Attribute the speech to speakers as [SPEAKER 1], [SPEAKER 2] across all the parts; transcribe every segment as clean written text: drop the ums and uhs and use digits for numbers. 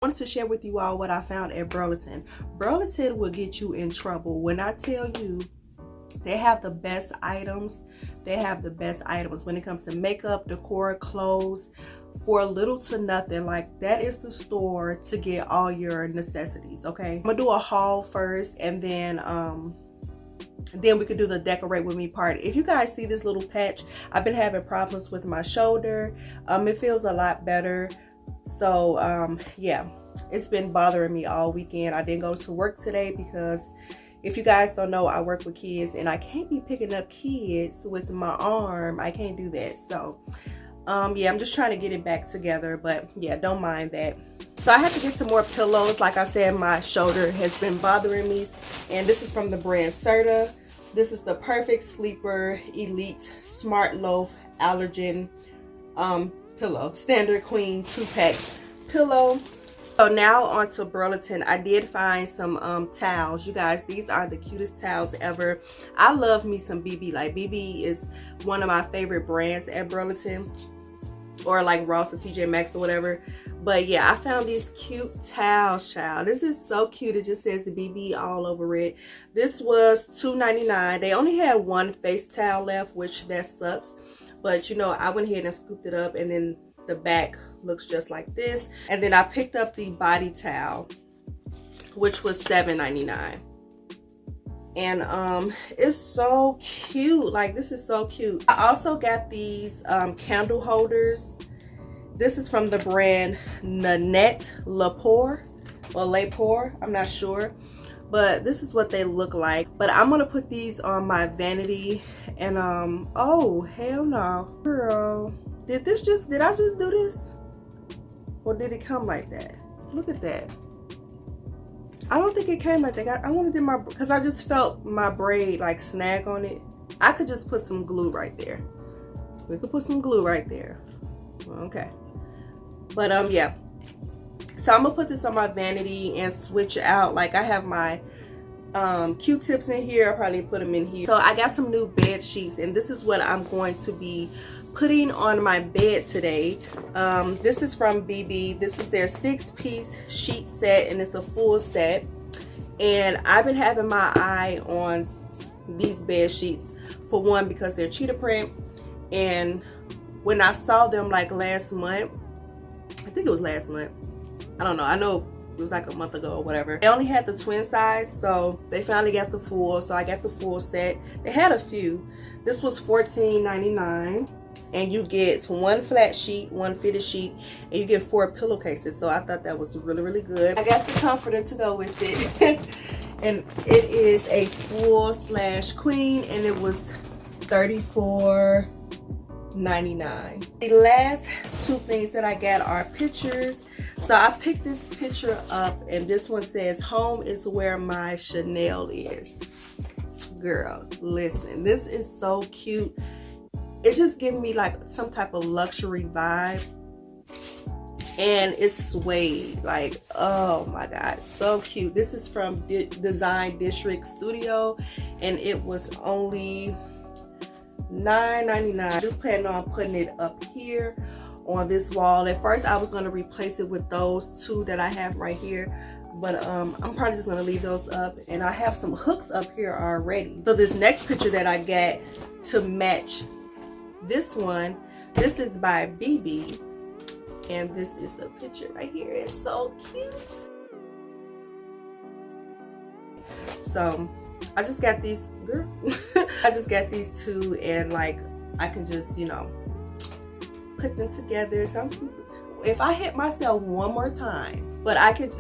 [SPEAKER 1] Wanted to share with you all what I found at Burlington. Burlington will get you in trouble when I tell you they have the best items. They have the best items when it comes to makeup, decor, clothes, for little to nothing. Like, that is the store to get all your necessities. Okay, I'm gonna do a haul first, and then we could do the decorate with me part. If you guys see this little patch, I've been having problems with my shoulder. It feels a lot better. So yeah, it's been bothering me all weekend. I didn't go to work today because, if you guys don't know, I work with kids and I can't be picking up kids with my arm. I can't do that. So yeah, I'm just trying to get it back together, but yeah, don't mind that. So I have to get some more pillows. Like I said, my shoulder has been bothering me, and this is from the brand Serta. This is the Perfect Sleeper Elite Smart Loaf Allergen pillow, standard queen 2-pack pillow. So now on to Burlington. I did find some towels. You guys, these are the cutest towels ever. I love me some BB. Like, BB is one of my favorite brands at Burlington, or like Ross or TJ Maxx or whatever. But yeah, I found these cute towels, child. This is so cute. It just says BB all over it. This was $2.99. They only had one face towel left, which that sucks. But you know, I went ahead and scooped it up, and then the back looks just like this. And then I picked up the body towel, which was $7.99. And it's so cute. Like, this is so cute. I also got these candle holders. This is from the brand Nanette Lepore or Lepore, I'm not sure. But this is what they look like. But I'm gonna put these on my vanity. And oh hell no, girl, did I just do this, or did it come like that? Look at that. I don't think it came like that. I wanted my, because I just felt my braid like snag on it. I could just put some glue right there. We could put some glue right there. Okay. But yeah. So I'm gonna put this on my vanity and switch out. Like, I have my Q-tips in here. I'll probably put them in here. So I got some new bed sheets, and this is what I'm going to be putting on my bed today. This is from BB. This is their 6-piece sheet set, and it's a full set. And I've been having my eye on these bed sheets, for one, because they're cheetah print. And when I saw them like last month, I think it was last month, I don't know, I know it was like a month ago or whatever. They only had the twin size, so they finally got the full, so I got the full set. They had a few. This was $14.99, and you get one flat sheet, one fitted sheet, and you get 4 pillowcases. So I thought that was really, really good. I got the comforter to go with it. And it is a full / queen, and it was $34.99. The last 2 things that I got are pictures. So I picked this picture up, and this one says, "Home is where my Chanel is." Girl, listen, this is so cute. It's just giving me like some type of luxury vibe, and it's suede. Like, oh my god, so cute. This is from Design District Studio, and it was only $9.99. I'm just planning on putting it up here on this wall. At first I was going to replace it with those 2 that I have right here, but I'm probably just going to leave those up, and I have some hooks up here already. So this next picture that I got to match this one, this is by BB, and this is the picture right here. It's so cute. So I just got these, girl. I just got these 2, and like, I can just, you know, put them together. So I'm super, if I hit myself one more time, but I could,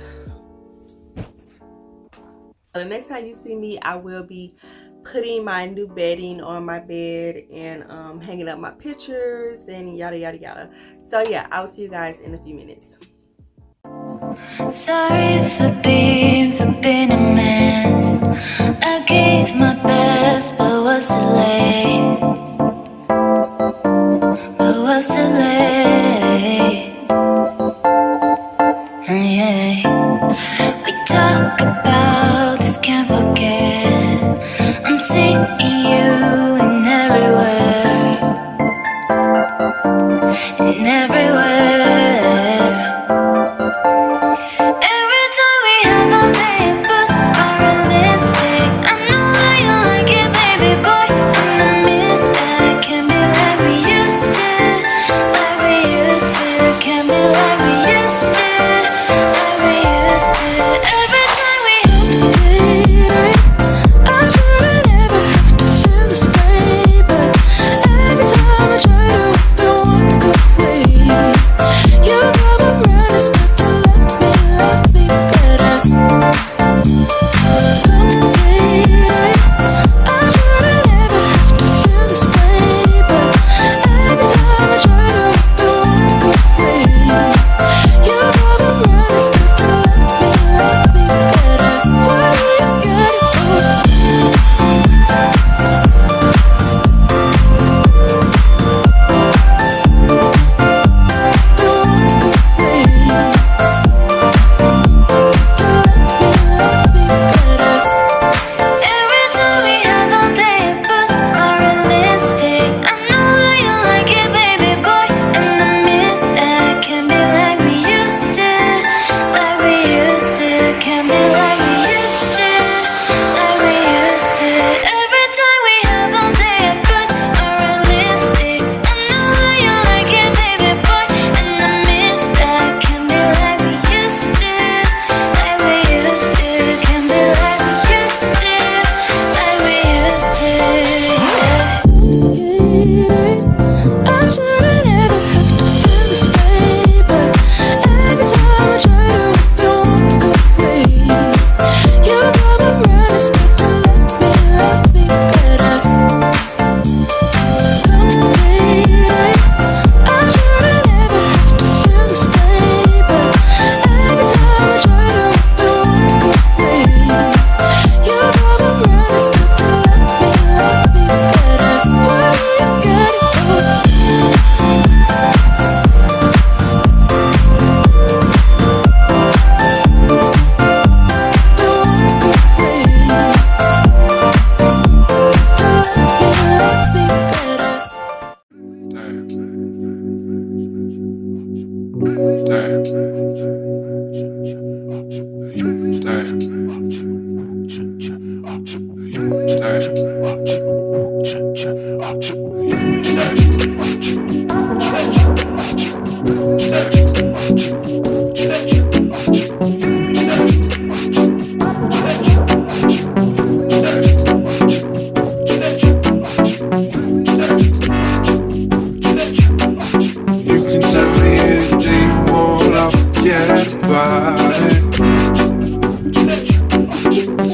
[SPEAKER 1] the next time you see me, I will be putting my new bedding on my bed and hanging up my pictures and yada yada yada. So yeah, I'll see you guys in a few minutes.
[SPEAKER 2] Sorry for being a mess. I gave my best, but was too late. Yeah. We talk about this, can't forget. I'm seeing you in everywhere. In everywhere.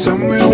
[SPEAKER 3] Somewhere